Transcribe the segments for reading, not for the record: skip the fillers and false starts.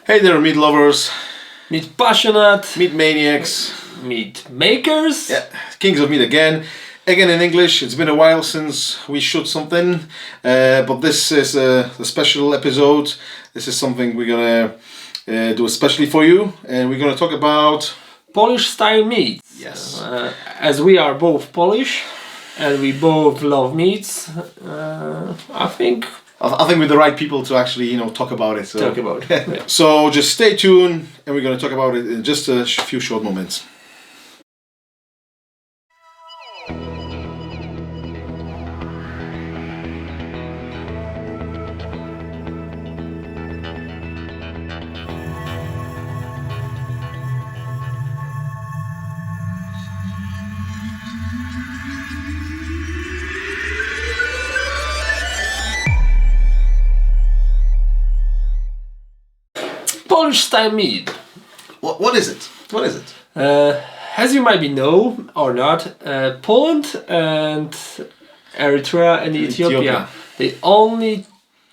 Hey there, meat lovers, Meat passionate, meat maniacs, meat makers. yeah, kings of meat again. Again in English. It's been a while since we shot something, but this is a special episode. This is something we're gonna do especially for you, and we're gonna talk about Polish style meats. Yes. As we are both Polish and we both love meats, I think we're the right people to actually talk about it. So. talk about it. Yeah. So just stay tuned, and we're gonna talk about it in just a few short moments. Polish style meat. What is it? What is it? As you might know or not, Poland and Eritrea and Ethiopia, the only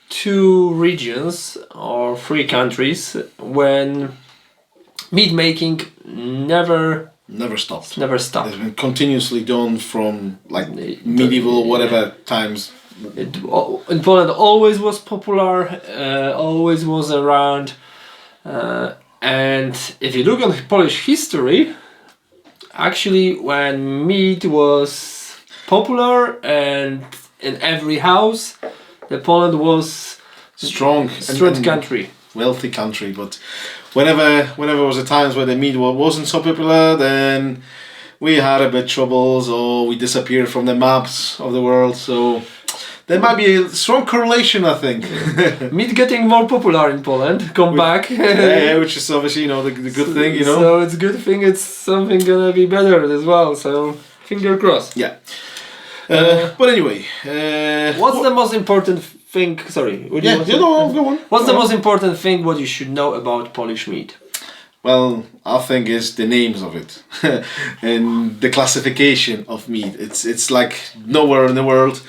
two regions or three countries when meat making never stopped. stopped. It's been continuously done from like medieval whatever times. In Poland always was popular, always was around, and if you look at Polish history, actually when meat was popular and in every house, the Poland was strong and country, wealthy country. But whenever was the times where the meat wasn't so popular, then we had a bit troubles or we disappeared from the maps of the world. So there might be a strong correlation, I think. Meat getting more popular in Poland, back. Yeah, which is obviously the good thing, So it's a good thing. It's something gonna be better as well. So finger crossed. Yeah. But anyway, what's the most important thing? Sorry. Go on. What's the most important thing what you should know about Polish meat? Well, I think is the names of it and the classification of meat. It's like nowhere in the world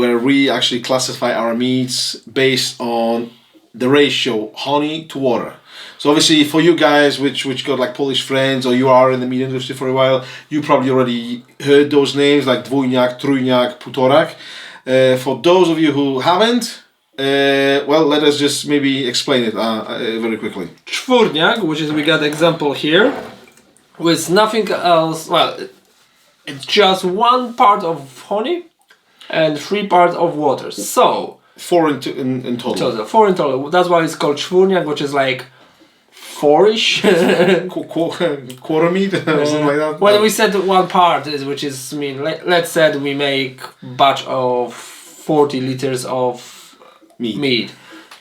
where we actually classify our meats based on the ratio honey to water. So obviously for you guys which got like Polish friends or you are in the meat industry for a while, you probably already heard those names like dwojniak, Trojniak, poltorak. For those of you who haven't, well, let us just maybe explain it very quickly. Czworniak, which is we got example here, with nothing else. Well, it's just one part of honey and 3 parts of water. So 4 in total. 4 in total. That's why it's called czworniak, which is like 4-ish. Quarter meat or something like that. When we said one part, which is let's say we make batch of 40 liters of meat.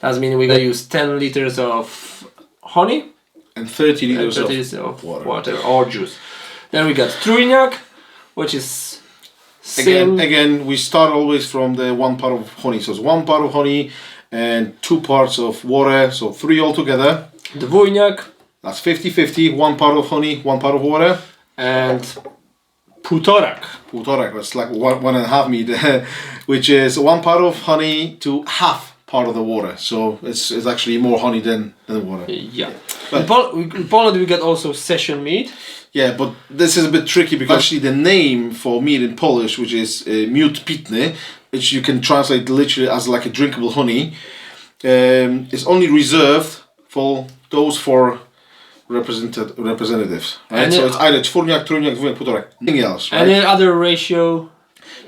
That means we're gonna use 10 liters of honey and 30 liters of water or juice. Then we got Trojniak, which is Again, we start always from the 1 part of honey. So it's 1 part of honey and 2 parts of water, so 3 altogether. Dwojniak. That's 50-50, 1 part of honey, 1 part of water. And poltorak. Poltorak, that's like 1.5 meat, which is 1 part of honey to half part of the water. So it's actually more honey than water. Yeah. In Poland we get also session meat. Yeah, but this is a bit tricky because actually the name for meat in Polish, which is miód pitny, which you can translate literally as like a drinkable honey, is only reserved for those 4 representatives. Right? And so it's either czworniak, trojniak, dwojniak, poltorak, nothing else. Right? Any other ratio.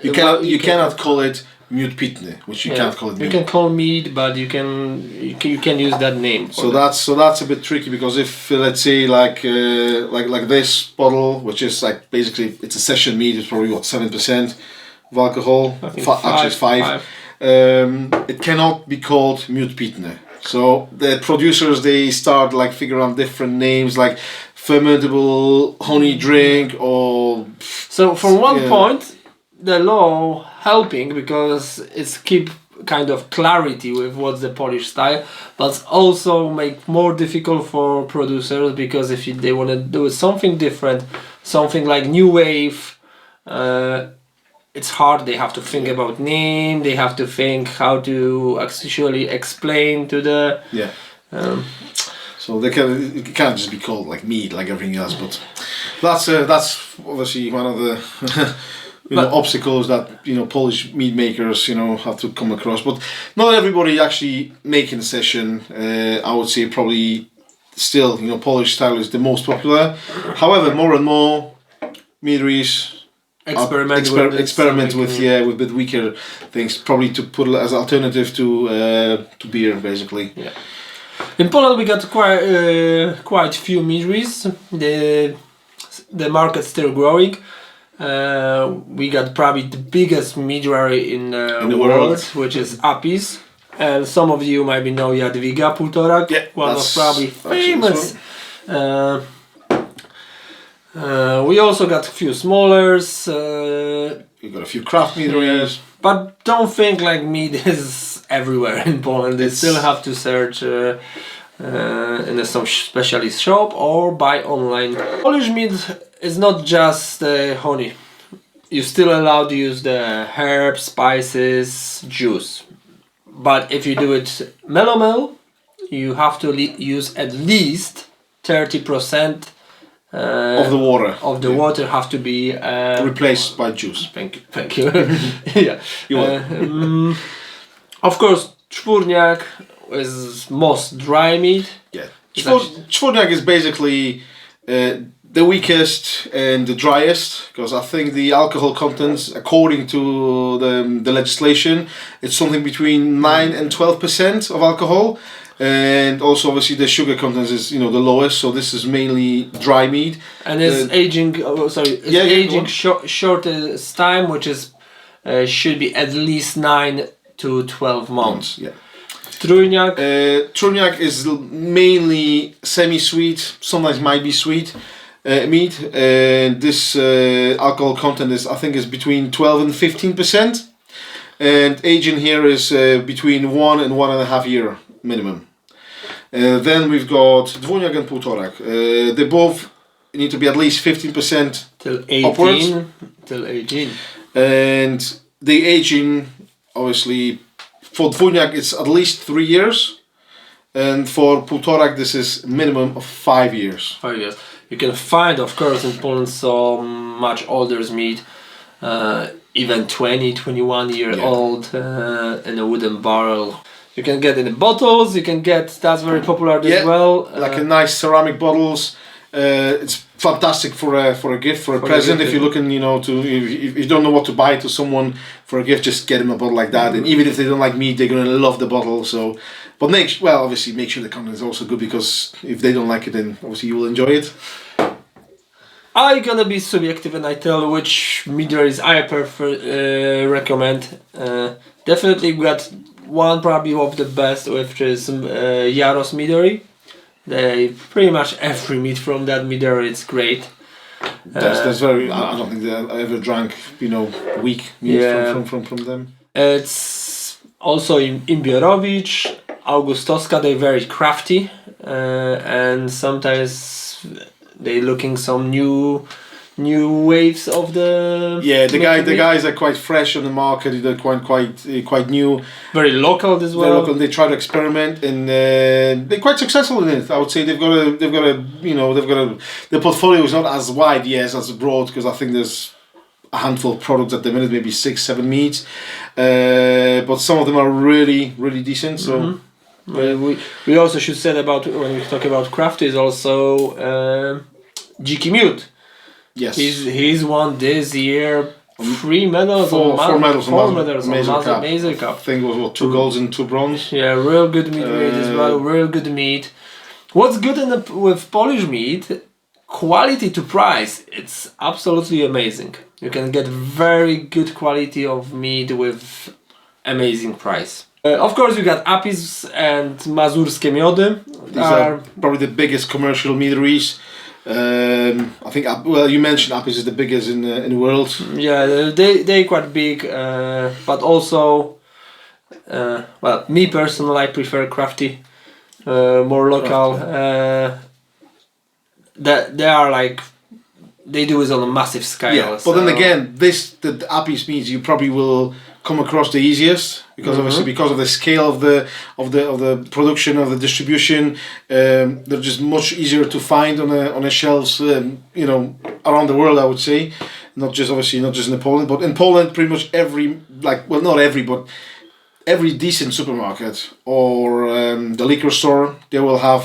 You cannot call it miód pitny, which you can't call it meat. You can call meat, but you can use that name. So that's a bit tricky because if let's say like this bottle, which is like basically it's a session meat, it's probably 7% of alcohol. Actually, it's 5. It cannot be called miód pitny. So the producers they start like figuring out different names like fermentable honey drink or. So from one point, the law helping because it's keep kind of clarity with what's the Polish style, but also make more difficult for producers because if they want to do something different, something like new wave, it's hard. They have to think about name. They have to think how to actually explain to the So it can't just be called like mead like everything else. But that's obviously one of the obstacles that Polish mead makers have to come across. But not everybody actually making a session. I would say probably still Polish style is the most popular. However, more and more meaderies experiment with a bit weaker things, probably to put as alternative to beer, basically. Yeah. In Poland, we got quite few meaderies. The market's still growing. We got probably the biggest meadery in the world, which is Apis. And some of you maybe know Jadwiga Poltorak, one of probably famous. We also got a few smallers. We got a few craft meaderies. But don't think like mead is everywhere in Poland. They still have to search in some specialist shop or buy online. Polish mead is not just honey. You're still allowed to use the herbs, spices, juice. But if you do it mellow, you have to use at least 30% of the water. Of the water have to be replaced by juice. Thank you. Yeah. Of course, czworniak is most dry mead. Yeah. Czworniak is basically the weakest and the driest, because I think the alcohol contents, according to the legislation, it's something between 9 and 12% of alcohol. And also, obviously, the sugar content is the lowest. So this is mainly dry mead, and it's aging. Aging shortest time, which is should be at least 9 to 12 months. Yeah. Trojniak. Trojniak is mainly semi-sweet. Sometimes might be sweet mead, and this alcohol content is between 12 and 15%, and aging here is between 1 and 1.5 year minimum. Then we've got dwojniak and poltorak. They both need to be at least 15% till 18. Upwards. Till 18. And the aging, obviously, for dwojniak it's at least 3 years, and for poltorak this is minimum of 5 years. 5 years. You can find, of course, in Poland so much older mead, even 20, 21 year old in a wooden barrel. You can get in the bottles. You can get, that's very popular as well. Like a nice ceramic bottles. It's fantastic for a gift, for a present. If you're looking, if you don't know what to buy to someone for a gift, just get them a bottle like that. And even if they don't like mead, they're gonna love the bottle. So, but obviously make sure the content is also good, because if they don't like it, then obviously you will enjoy it. I'm gonna be subjective and I tell which meaderies I recommend. Definitely we got one probably of the best, which is Jaros meadery. They pretty much every mead from that meadery is great. That's very. I don't think I ever drank weak mead from them. It's also in Imbierowicz, Augustowska. They're very crafty, and sometimes they looking some new waves of the. Yeah, the guys are quite fresh on the market. They're quite new. Very local as well. They're local. They try to experiment, and they're quite successful in it. I would say they've got a the portfolio is not as wide, as broad, because I think there's a handful of products at the minute, maybe 6-7 meads, but some of them are really decent. So. Mm-hmm. We also should say about when we talk about craft is also Dziki Miód. Yes, he's won this year 3 medals. Four medals on Mazer Cup. I think it was 2 golds and 2 bronze. Yeah, real good mead as well. Real good mead. What's good with Polish mead? Quality to price. It's absolutely amazing. You can get very good quality of mead with amazing price. Of course, you got Apis and Mazurskie Miody. These are probably the biggest commercial meaderies. I think, you mentioned Apis is the biggest in the world. Yeah, they quite big, but also, me personally, I prefer crafty, more local. They are like, they do it on a massive scale. Yeah, but then again, the Apis means you probably will come across the easiest because obviously because of the scale of the production of the distribution, they're just much easier to find on the shelves, you know, around the world. I would say, not just in Poland, but in Poland, pretty much not every, but every decent supermarket or the liquor store, they will have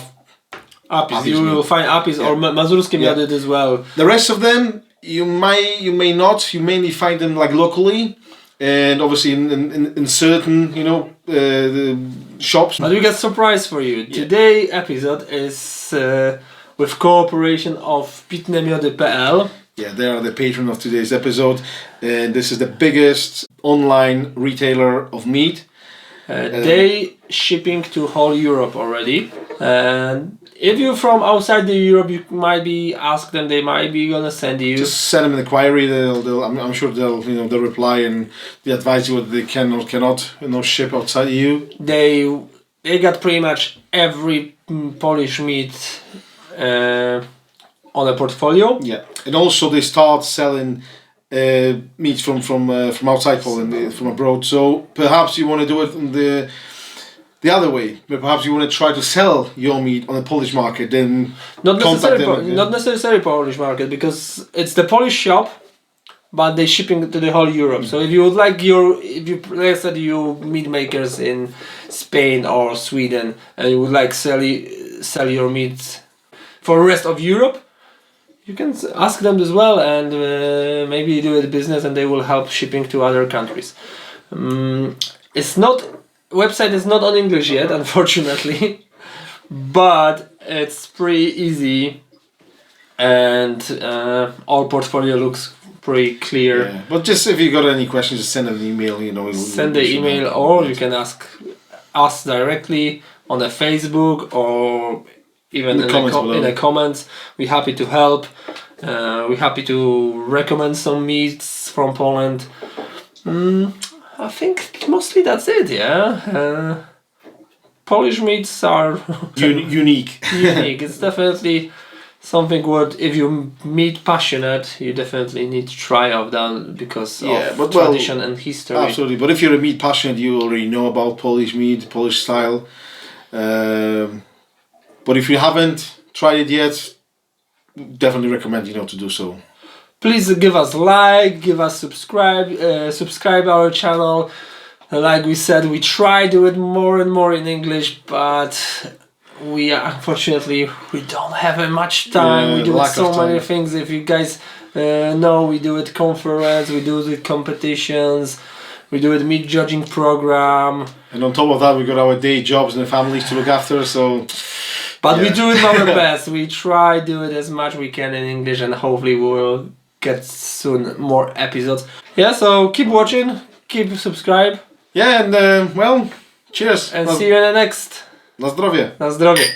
Apis. You will find Apis or Mazurskie Mead as well. The rest of them, you may not. You mainly find them like locally, and obviously in certain, you know, the shops. But we got surprise for you. Today episode is with cooperation of Pitnemiody.pl. Yeah, they are the patron of today's episode, and this is the biggest online retailer of meat. They shipping to whole Europe already, and if you're from outside the Europe, you might be ask them. They might be gonna send you. Just send them an inquiry. I'm sure they'll reply and they advise you what they can or cannot, you know, ship outside EU. They got pretty much every Polish meat on a portfolio. Yeah, and also they start selling meat from outside Poland, from abroad. So perhaps you want to do it in the other way. Perhaps you want to try to sell your meat on the Polish market. Then not necessarily Polish market, because it's the Polish shop, but they shipping to the whole Europe. So if you would like let's say you meat makers in Spain or Sweden, and you would like sell your meat for the rest of Europe, you can ask them as well, and maybe do a business, and they will help shipping to other countries. Website is not on English yet, unfortunately, but it's pretty easy, and our portfolio looks pretty clear. Yeah. But just if you got any questions, just send an email. You know, send the email, or you can ask us directly on the Facebook or even in the comments. We're happy to help. We're happy to recommend some meats from Poland. I think mostly that's it. Yeah, Polish meats are unique. Unique. It's definitely something what, if you meat passionate, you definitely need to try out them because of tradition and history. Absolutely, but if you're a meat passionate, you already know about Polish meat, Polish style. But if you haven't tried it yet, definitely recommend to do so. Please give us give us subscribe our channel. Like we said, we try do it more and more in English, but we unfortunately don't have much time. We do so many things. If you guys know, we do it conference, we do it competitions, we do it meat judging program, and on top of that, we got our day jobs and families to look after. So. But we do it our best. We try do it as much we can in English, and hopefully we will get soon more episodes. Yeah, so keep watching, keep subscribe. Yeah, and cheers. And see you in the next. Na zdrowie. Na zdrowie.